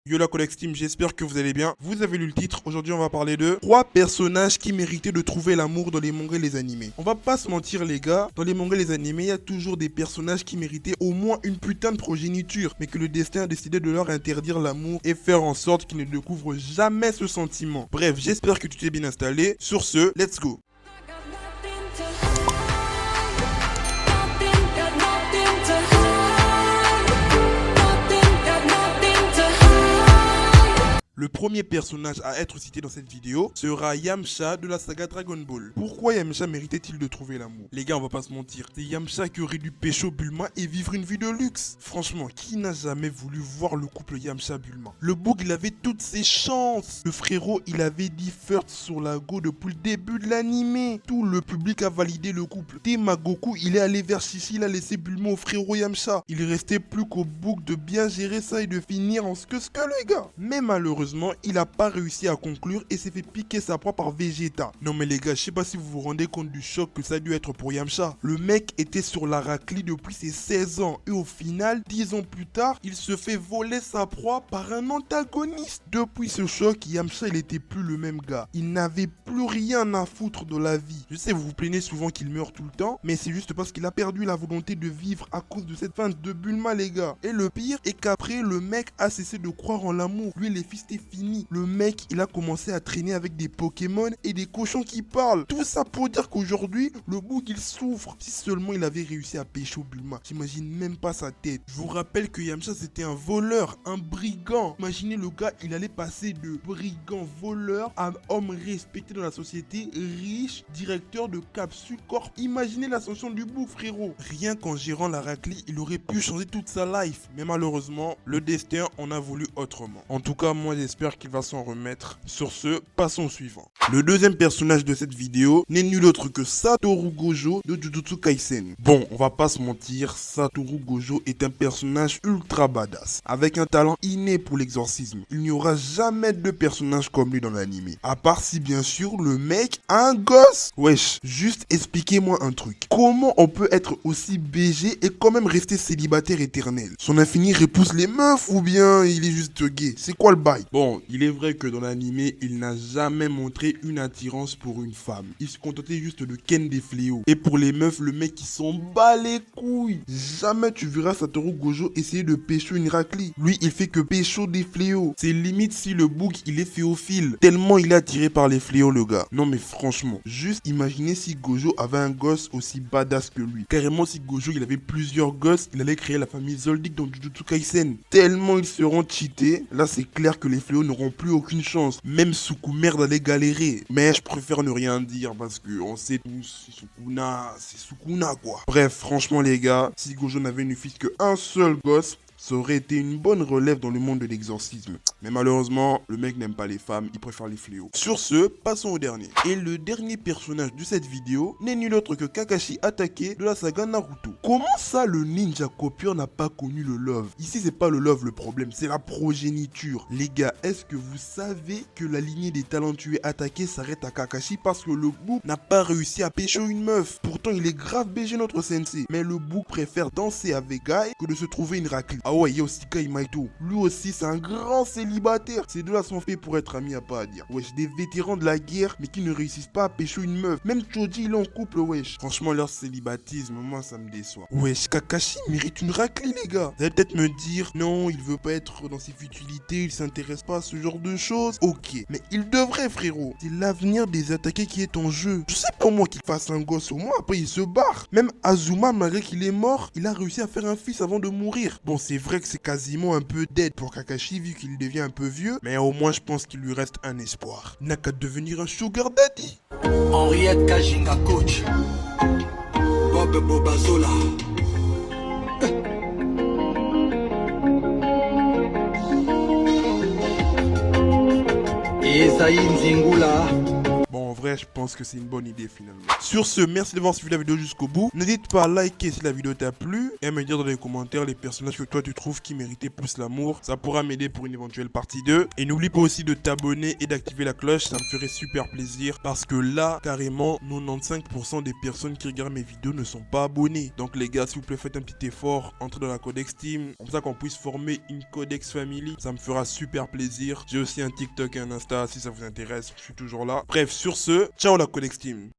Yo la Codex Team, j'espère que vous allez bien. Vous avez lu le titre, aujourd'hui on va parler de 3 personnages qui méritaient de trouver l'amour dans les mangas et les animés. On va pas se mentir les gars, dans les mangas et les animés, il y a toujours des personnages qui méritaient au moins une putain de progéniture, mais que le destin a décidé de leur interdire l'amour et faire en sorte qu'ils ne découvrent jamais ce sentiment. Bref, j'espère que tu t'es bien installé. Sur ce, let's go. Le premier personnage à être cité dans cette vidéo sera Yamcha de la saga Dragon Ball. Pourquoi Yamcha méritait-il de trouver l'amour? Les gars, on va pas se mentir, c'est Yamcha qui aurait dû pécho Bulma et vivre une vie de luxe. Franchement, qui n'a jamais voulu voir le couple Yamcha-Bulma? Le bouc, il avait toutes ses chances. Le frérot, il avait dit first sur la go depuis le début de l'animé. Tout le public a validé le couple. Temagoku, il est allé vers Shishi, il a laissé Bulma au frérot Yamcha. Il restait plus qu'au bouc de bien gérer ça et de finir en ce que les gars. Mais malheureusement, il a pas réussi à conclure et s'est fait piquer sa proie par Vegeta. Non mais les gars, je sais pas si vous vous rendez compte du choc que ça a dû être pour Yamcha. Le mec était sur la raclie depuis ses 16 ans et au final, 10 ans plus tard, il se fait voler sa proie par un antagoniste. Depuis ce choc, Yamcha il était plus le même gars. Il n'avait plus rien à foutre de la vie. Je sais, vous vous plaignez souvent qu'il meurt tout le temps, mais c'est juste parce qu'il a perdu la volonté de vivre à cause de cette fin de Bulma les gars. Et le pire est qu'après, le mec a cessé de croire en l'amour. Lui, les fils, c'était fini. Le mec, il a commencé à traîner avec des Pokémon et des cochons qui parlent. Tout ça pour dire qu'aujourd'hui, le bouc, il souffre. Si seulement il avait réussi à pécho Bulma, j'imagine même pas sa tête. Je vous rappelle que Yamcha, c'était un voleur, un brigand. Imaginez le gars, il allait passer de brigand voleur à homme respecté dans la société, riche, directeur de Capsule Corp. Imaginez l'ascension du bouc, frérot. Rien qu'en gérant la raclie, il aurait pu changer toute sa life. Mais malheureusement, le destin en a voulu autrement. En tout cas, moi, j'espère qu'il va s'en remettre. Sur ce, passons au suivant. Le deuxième personnage de cette vidéo n'est nul autre que Satoru Gojo de Jujutsu Kaisen. Bon, on va pas se mentir, Satoru Gojo est un personnage ultra badass, avec un talent inné pour l'exorcisme. Il n'y aura jamais de personnage comme lui dans l'anime. À part si bien sûr le mec a un gosse. Wesh, juste expliquez-moi un truc. Comment on peut être aussi BG et quand même rester célibataire éternel? Son infini repousse les meufs ou bien il est juste gay? C'est quoi le bail? Bon, il est vrai que dans l'animé, il n'a jamais montré une attirance pour une femme. Il se contentait juste de ken des fléaux. Et pour les meufs, le mec il s'en bat les couilles. Jamais tu verras Satoru Gojo essayer de pécho une raclie. Lui, il fait que pécho des fléaux. C'est limite si le bouc il est féophile. Tellement il est attiré par les fléaux le gars. Non mais franchement, juste imaginez si Gojo avait un gosse aussi badass que lui. Carrément si Gojo il avait plusieurs gosses, il allait créer la famille Zoldyck dans Jujutsu Kaisen. Tellement ils seront cheatés, là c'est clair que les fléaux n'auront plus aucune chance. Même Sukumerd allait galérer. Mais je préfère ne rien dire parce que on sait tous, Sukuna, c'est Sukuna quoi. Bref, franchement les gars, si Gojo n'avait ne fils qu'un seul gosse, ça aurait été une bonne relève dans le monde de l'exorcisme. Mais malheureusement, le mec n'aime pas les femmes, il préfère les fléaux. Sur ce, passons au dernier. Et le dernier personnage de cette vidéo n'est nul autre que Kakashi Hatake de la saga Naruto. Comment ça le ninja copieur n'a pas connu le love? Ici c'est pas le love le problème, c'est la progéniture. Les gars, est-ce que vous savez que la lignée des talentueux Hatake s'arrête à Kakashi parce que le bouc n'a pas réussi à pécho une meuf? Pourtant il est grave BG notre sensei. Mais le bouc préfère danser avec Guy que de se trouver une raclée. Ah ouais, yo, Shikai Maito, lui aussi c'est un grand célibataire. Ces deux-là sont faits pour être amis, à pas à dire. Wesh, des vétérans de la guerre, mais qui ne réussissent pas à pécho une meuf. Même Choji, il est en couple, wesh. Franchement, leur célibatisme, moi, ça me déçoit. Wesh, Kakashi mérite une raclée, les gars. Vous allez peut-être me dire, non, il veut pas être dans ses futilités, il s'intéresse pas à ce genre de choses. Ok, mais il devrait, frérot. C'est l'avenir des attaqués qui est en jeu. Je sais pas moi qu'il fasse un gosse au moins, après il se barre. Même Azuma, malgré qu'il est mort, il a réussi à faire un fils avant de mourir. Bon, c'est vrai que c'est quasiment un peu dead pour Kakashi vu qu'il devient un peu vieux, mais au moins je pense qu'il lui reste un espoir. Il n'a qu'à devenir un sugar daddy. Henriette Kajinga coach Bob Bobazola Esaïe Nzingula. Bon, vrai, je pense que c'est une bonne idée finalement. Sur ce, merci d'avoir suivi la vidéo jusqu'au bout. N'hésite pas à liker si la vidéo t'a plu et à me dire dans les commentaires les personnages que toi tu trouves qui méritaient plus l'amour. Ça pourra m'aider pour une éventuelle partie 2. Et n'oublie pas aussi de t'abonner et d'activer la cloche, ça me ferait super plaisir parce que là, carrément, 95% des personnes qui regardent mes vidéos ne sont pas abonnées. Donc les gars, s'il vous plaît, faites un petit effort, entrez dans la Codex Team, comme ça qu'on puisse former une Codex Family. Ça me fera super plaisir. J'ai aussi un TikTok et un Insta si ça vous intéresse, je suis toujours là. Bref, sur ce, ciao la Codex Team.